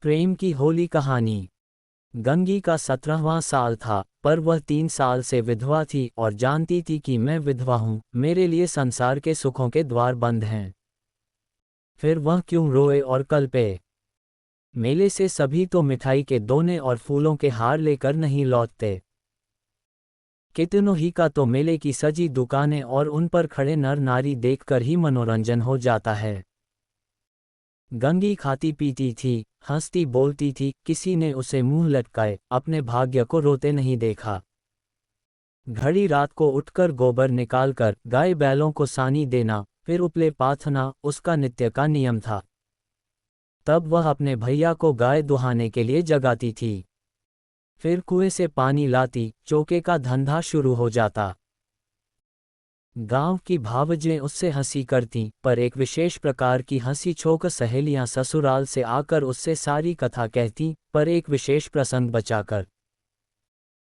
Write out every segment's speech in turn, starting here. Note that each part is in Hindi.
प्रेम की होली कहानी। गंगी का 17वां साल था, पर वह 3 साल से विधवा थी और जानती थी कि मैं विधवा हूँ, मेरे लिए संसार के सुखों के द्वार बंद हैं। फिर वह क्यों रोए और कल्पे। मेले से सभी तो मिठाई के दोने और फूलों के हार लेकर नहीं लौटते। कितनों ही का तो मेले की सजी दुकानें और उन पर खड़े नर नारी देखकर ही मनोरंजन हो जाता है। गंगी खाती पीती थी, हंसती बोलती थी, किसी ने उसे मुंह लटकाए अपने भाग्य को रोते नहीं देखा। घड़ी रात को उठकर गोबर निकालकर गाय बैलों को सानी देना, फिर उपले पाथना उसका नित्य का नियम था। तब वह अपने भैया को गाय दुहाने के लिए जगाती थी। फिर कुएं से पानी लाती, चौके का धंधा शुरू हो जाता। गांव की भावजें उससे हंसी करतीं, पर एक विशेष प्रकार की हंसी छोक सहेलियां ससुराल से आकर उससे सारी कथा कहतीं, पर एक विशेष प्रसंग बचाकर।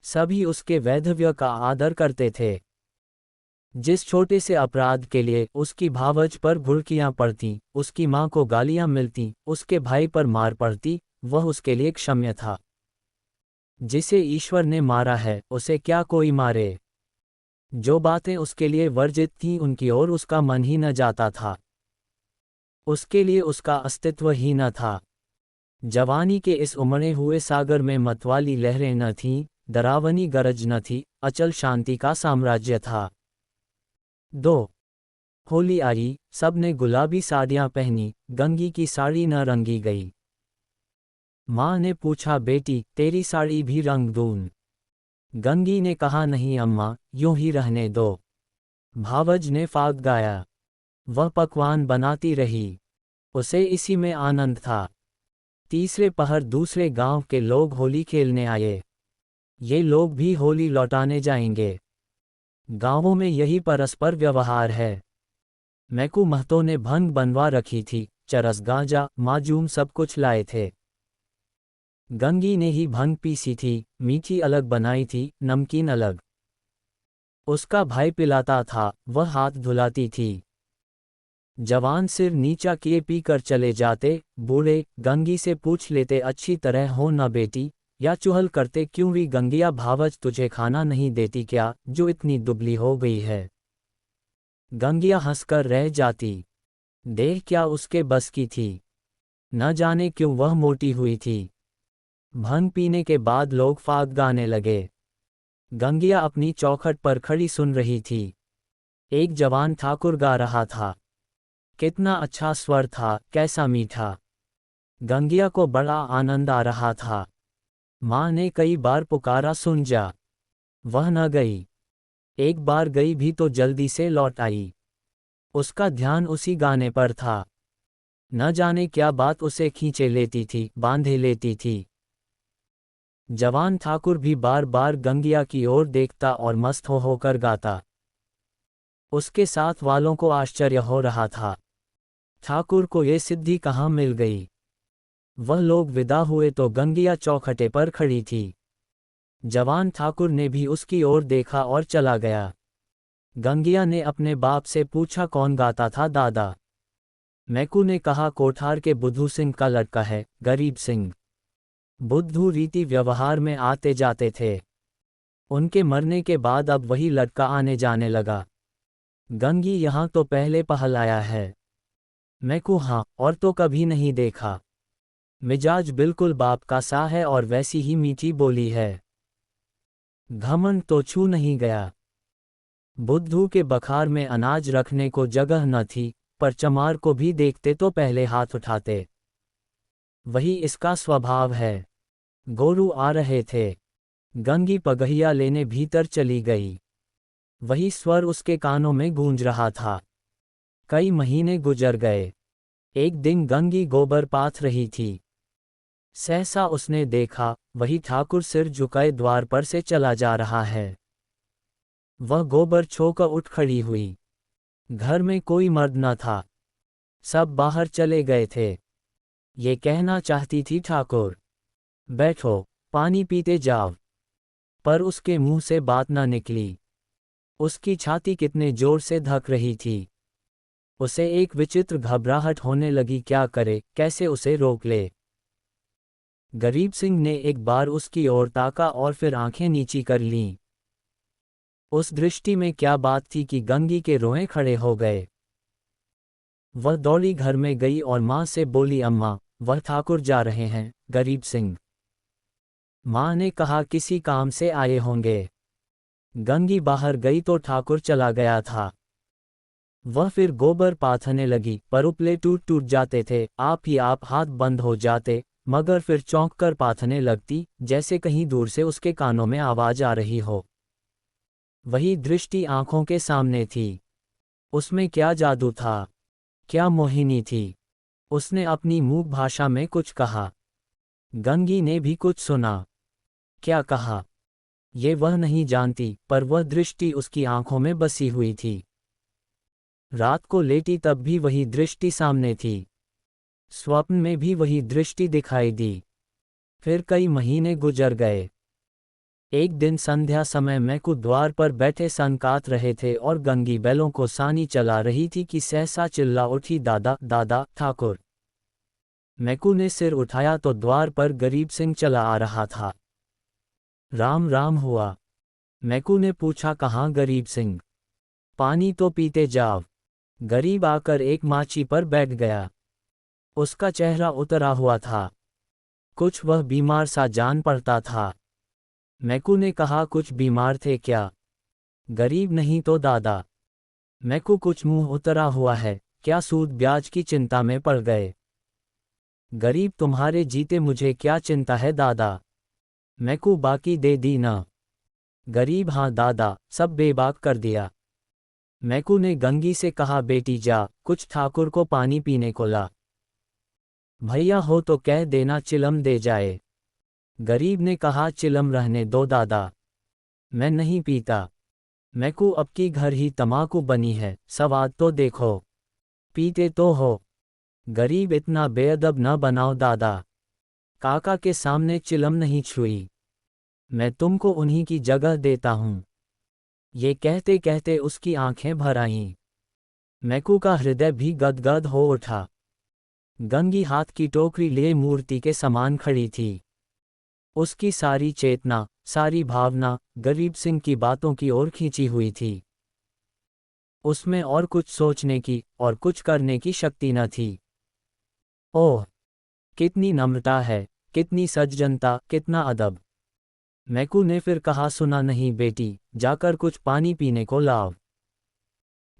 सभी उसके वैधव्य का आदर करते थे। जिस छोटे से अपराध के लिए उसकी भावज पर भुड़कियां पड़तीं, उसकी माँ को गालियां मिलतीं, उसके भाई पर मार पड़ती, वह उसके लिए क्षम्य था। जिसे ईश्वर ने मारा है उसे क्या कोई मारे। जो बातें उसके लिए वर्जित थीं उनकी ओर उसका मन ही न जाता था। उसके लिए उसका अस्तित्व ही न था। जवानी के इस उमड़े हुए सागर में मतवाली लहरें न थीं, डरावनी गरज न थी, अचल शांति का साम्राज्य था। 2 होली आई, सबने गुलाबी साड़ियां पहनी, गंगी की साड़ी न रंगी गई। माँ ने पूछा, बेटी तेरी साड़ी भी रंग दून? गंगी ने कहा, नहीं अम्मा, यूं ही रहने दो। भावज ने फाग गाया। वह पकवान बनाती रही। उसे इसी में आनंद था। तीसरे पहर दूसरे गांव के लोग होली खेलने आए। ये लोग भी होली लौटाने जाएंगे। गांवों में यही परस्पर व्यवहार है। मैकू महतो ने भंग बनवा रखी थी, चरस गांजा माजूम सब कुछ लाए थे। गंगी ने ही भंग पीसी थी, मीठी अलग बनाई थी, नमकीन अलग। उसका भाई पिलाता था, वह हाथ धुलाती थी। जवान सिर नीचा किए पीकर चले जाते, बूढ़े गंगी से पूछ लेते, अच्छी तरह हो न बेटी, या चुहल करते, क्यों भी गंगिया भावज तुझे खाना नहीं देती क्या, जो इतनी दुबली हो गई है। गंगिया हंसकर रह जाती। देह क्या उसके बस की थी। न जाने क्यों वह मोटी हुई थी। भंग पीने के बाद लोग फाग गाने लगे। गंगिया अपनी चौखट पर खड़ी सुन रही थी। एक जवान ठाकुर गा रहा था। कितना अच्छा स्वर था, कैसा मीठा। गंगिया को बड़ा आनंद आ रहा था। माँ ने कई बार पुकारा, सुन जा। वह न गई। एक बार गई भी तो जल्दी से लौट आई। उसका ध्यान उसी गाने पर था। न जाने क्या बात उसे खींचे लेती थी, बांधे लेती थी। जवान ठाकुर भी बार बार गंगिया की ओर देखता और मस्त होकर गाता। उसके साथ वालों को आश्चर्य हो रहा था, ठाकुर को ये सिद्धि कहाँ मिल गई। वह लोग विदा हुए तो गंगिया चौखटे पर खड़ी थी। जवान ठाकुर ने भी उसकी ओर देखा और चला गया। गंगिया ने अपने बाप से पूछा, कौन गाता था दादा? मैकू ने कहा, कोठार के बुद्धू सिंह का लड़का है, गरीब सिंह। बुद्धू रीति व्यवहार में आते जाते थे। उनके मरने के बाद अब वही लड़का आने जाने लगा। गंगी यहाँ तो पहले पहल आया है। मैकू, हाँ, और तो कभी नहीं देखा। मिजाज बिल्कुल बाप का सा है और वैसी ही मीठी बोली है। घमंड तो छू नहीं गया। बुद्धू के बखार में अनाज रखने को जगह न थी, पर चमार को भी देखते तो पहले हाथ उठाते। वही इसका स्वभाव है। गोरू आ रहे थे। गंगी पगहिया लेने भीतर चली गई। वही स्वर उसके कानों में गूंज रहा था। कई महीने गुजर गए। एक दिन गंगी गोबर पाथ रही थी। सहसा उसने देखा, वही ठाकुर सिर झुकाए द्वार पर से चला जा रहा है। वह गोबर छोकर उठ खड़ी हुई। घर में कोई मर्द न था। सब बाहर चले गए थे। ये कहना चाहती थी, ठाकुर बैठो, पानी पीते जाओ, पर उसके मुंह से बात न निकली। उसकी छाती कितने जोर से धक रही थी। उसे एक विचित्र घबराहट होने लगी, क्या करे, कैसे उसे रोक ले। गरीब सिंह ने एक बार उसकी ओर ताका और फिर आंखें नीची कर लीं। उस दृष्टि में क्या बात थी कि गंगी के रोए खड़े हो गए। वह दौड़ी घर में गई और माँ से बोली, अम्मा, वह ठाकुर जा रहे हैं। गरीब सिंह। माँ ने कहा, किसी काम से आए होंगे। गंगी बाहर गई तो ठाकुर चला गया था। वह फिर गोबर पाथने लगी, पर उपले टूट टूट जाते थे, आप ही आप हाथ बंद हो जाते, मगर फिर चौंक कर पाथने लगती, जैसे कहीं दूर से उसके कानों में आवाज आ रही हो। वही दृष्टि आंखों के सामने थी। उसमें क्या जादू था, क्या मोहिनी थी। उसने अपनी मूक भाषा में कुछ कहा। गंगी ने भी कुछ सुना। क्या कहा, ये वह नहीं जानती, पर वह दृष्टि उसकी आंखों में बसी हुई थी। रात को लेटी तब भी वही दृष्टि सामने थी। स्वप्न में भी वही दृष्टि दिखाई दी। फिर कई महीने गुजर गए। एक दिन संध्या समय मैकू द्वार पर बैठे सनकात रहे थे और गंगी बैलों को सानी चला रही थी कि सहसा चिल्ला उठी, दादा, दादा, ठाकुर। मैकू ने सिर उठाया तो द्वार पर गरीब सिंह चला आ रहा था। राम राम हुआ। मैकू ने पूछा, कहाँ गरीब सिंह? पानी तो पीते जाओ। गरीब आकर एक माची पर बैठ गया। उसका चेहरा उतरा हुआ था। कुछ वह बीमार सा जान पड़ता था। मैकू ने कहा, कुछ बीमार थे क्या? गरीब, नहीं तो दादा। मैकू, कुछ मुंह उतरा हुआ है, क्या सूद ब्याज की चिंता में पड़ गए? गरीब, तुम्हारे जीते मुझे क्या चिंता है दादा। मैकू, बाकी दे दी ना? गरीब, हाँ दादा, सब बेबाक कर दिया। मैकू ने गंगी से कहा, बेटी जा, कुछ ठाकुर को पानी पीने को ला। भैया हो तो कह देना चिलम दे जाए। गरीब ने कहा, चिलम रहने दो दादा, मैं नहीं पीता। मैकू, अब की घर ही तमाकू बनी है, स्वाद तो देखो। पीते तो हो। गरीब, इतना बेअदब न बनाओ दादा। काका के सामने चिलम नहीं छुई। मैं तुमको उन्हीं की जगह देता हूँ। ये कहते कहते उसकी आंखें भर आईं। मैकू का हृदय भी गदगद हो उठा। गंगी हाथ की टोकरी लिए मूर्ति के समान खड़ी थी। उसकी सारी चेतना, सारी भावना गरीब सिंह की बातों की ओर खींची हुई थी। उसमें और कुछ सोचने की और कुछ करने की शक्ति न थी। ओह, कितनी नम्रता है, कितनी सज्जनता, कितना अदब। मैकू ने फिर कहा, सुना नहीं बेटी, जाकर कुछ पानी पीने को लाओ।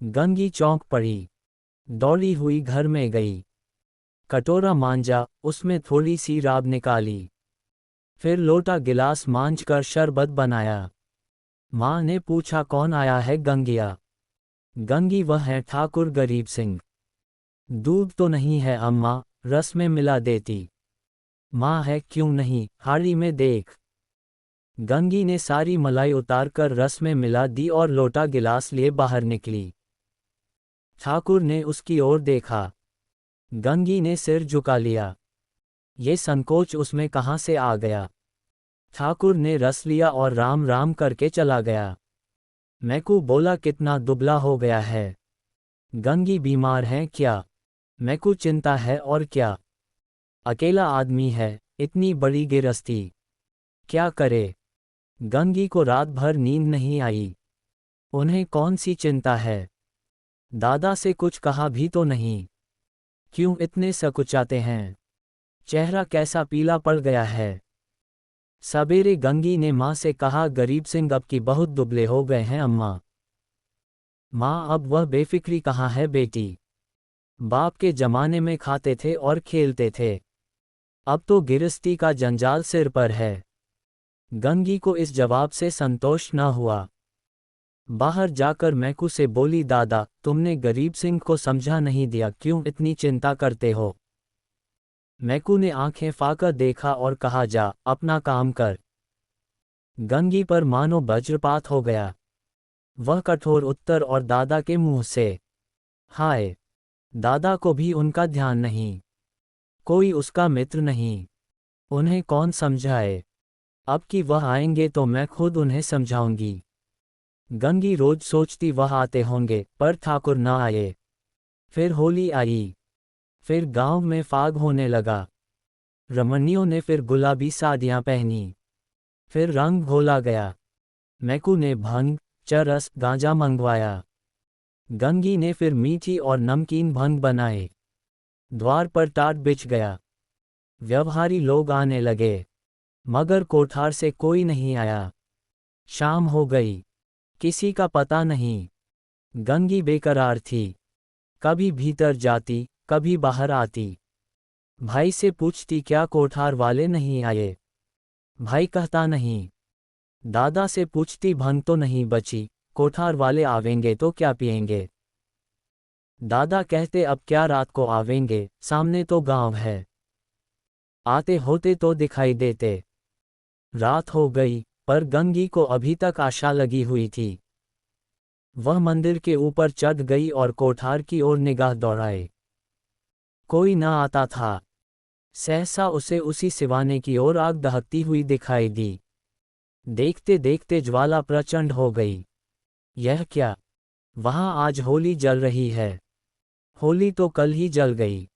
गंगी चौंक पड़ी। दौड़ी हुई घर में गई। कटोरा मांजा, उसमें थोड़ी सी राब निकाली। फिर लोटा गिलास मांझकर शरबत बनाया। माँ ने पूछा, कौन आया है गंगिया? गंगी, वह है ठाकुर गरीब सिंह। दूध तो नहीं है अम्मा, रस में मिला देती। माँ, है क्यों नहीं, हाड़ी में देख। गंगी ने सारी मलाई उतारकर रस में मिला दी और लोटा गिलास लिए बाहर निकली। ठाकुर ने उसकी ओर देखा। गंगी ने सिर झुका लिया। ये संकोच उसमें कहाँ से आ गया? ठाकुर ने रस लिया और राम राम करके चला गया। मैकू बोला, कितना दुबला हो गया है। गंगी, बीमार है क्या? मैकू, चिंता है और क्या। अकेला आदमी है, इतनी बड़ी गिरस्ती, क्या करे। गंगी को रात भर नींद नहीं आई। उन्हें कौन सी चिंता है? दादा से कुछ कहा भी तो नहीं। क्यों इतने सकुचाते हैं? चेहरा कैसा पीला पड़ गया है। सवेरे गंगी ने माँ से कहा, गरीब सिंह अब की बहुत दुबले हो गए हैं अम्मा। माँ, अब वह बेफिक्री कहाँ है बेटी। बाप के जमाने में खाते थे और खेलते थे, अब तो गिरस्ती का जंजाल सिर पर है। गंगी को इस जवाब से संतोष न हुआ। बाहर जाकर मैकू से बोली, दादा, तुमने गरीब सिंह को समझा नहीं दिया, क्यों इतनी चिंता करते हो? मैकू ने आंखें फाकर देखा और कहा, जा अपना काम कर। गंगी पर मानो वज्रपात हो गया। वह कठोर उत्तर और दादा के मुंह से। हाय, दादा को भी उनका ध्यान नहीं, कोई उसका मित्र नहीं। उन्हें कौन समझाए? अब कि वह आएंगे तो मैं खुद उन्हें समझाऊंगी। गंगी रोज सोचती वह आते होंगे, पर ठाकुर न आए। फिर होली आई। फिर गांव में फाग होने लगा। रमणियों ने फिर गुलाबी साड़ियाँ पहनी। फिर रंग घोला गया। मैकू ने भंग, चरस, गांजा मंगवाया। गंगी ने फिर मीठी और नमकीन भंग बनाए। द्वार पर टाट बिछ गया। व्यवहारी लोग आने लगे, मगर कोठार से कोई नहीं आया। शाम हो गई, किसी का पता नहीं। गंगी बेकरार थी, कभी भीतर जाती, कभी बाहर आती। भाई से पूछती क्या कोठार वाले नहीं आए। भाई कहता नहीं। दादा से पूछती भंग तो नहीं बची, कोठार वाले आवेंगे तो क्या पिएंगे। दादा कहते अब क्या रात को आवेंगे, सामने तो गांव है। आते होते तो दिखाई देते। रात हो गई, पर गंगी को अभी तक आशा लगी हुई थी। वह मंदिर के ऊपर चढ़ गई और कोठार की ओर निगाह दौड़ाए। कोई न आता था। सहसा उसे उसी सिवाने की ओर आग दहकती हुई दिखाई दी। देखते देखते ज्वाला प्रचंड हो गई। यह क्या? वहां आज होली जल रही है। होली तो कल ही जल गई।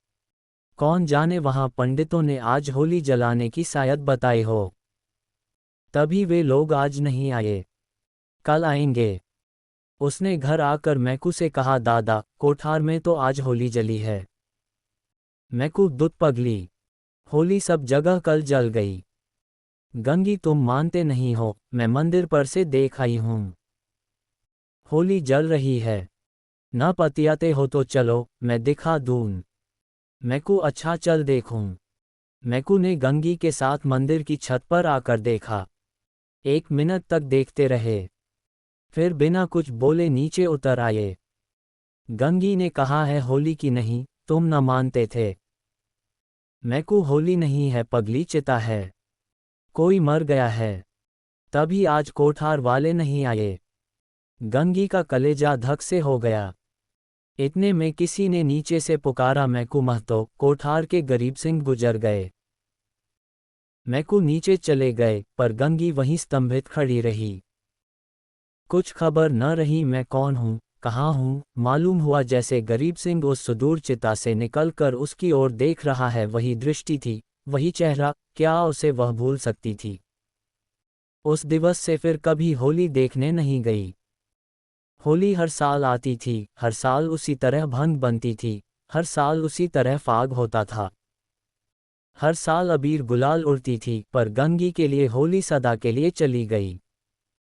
कौन जाने वहां पंडितों ने आज होली जलाने की शायद बताई हो। तभी वे लोग आज नहीं आए। कल आएंगे। उसने घर आकर मैकू से कहा दादा, कोठार में तो आज होली जली है। मैकू दुत पगली। होली सब जगह कल जल गई। गंगी तुम मानते नहीं हो, मैं मंदिर पर से देख आई हूं। होली जल रही है। न पतियाते हो तो चलो, मैं दिखा दूं। मैकू अच्छा चल देखूं। मैकू ने गंगी के साथ मंदिर की छत पर आकर देखा। 1 मिनट तक देखते रहे। फिर बिना कुछ बोले नीचे उतर आए। गंगी ने कहा है होली की नहीं, तुम न मानते थे। मैकू होली नहीं है पगली, चिता है। कोई मर गया है। तभी आज कोठार वाले नहीं आए। गंगी का कलेजा धक से हो गया। इतने में किसी ने नीचे से पुकारा मैकू महतो, कोठार के गरीब सिंह गुजर गए। मैकू नीचे चले गए, पर गंगी वहीं स्तंभित खड़ी रही। कुछ खबर न रही मैं कौन हूँ, कहाँ हूँ। मालूम हुआ जैसे गरीब सिंह उस सुदूर चिता से निकलकर उसकी ओर देख रहा है। वही दृष्टि थी, वही चेहरा, क्या उसे वह भूल सकती थी। उस दिवस से फिर कभी होली देखने नहीं गई। होली हर साल आती थी, हर साल उसी तरह भंग बनती थी, हर साल उसी तरह फाग होता था। हर साल अबीर गुलाल उड़ती थी, पर गंगी के लिए होली सदा के लिए चली गई।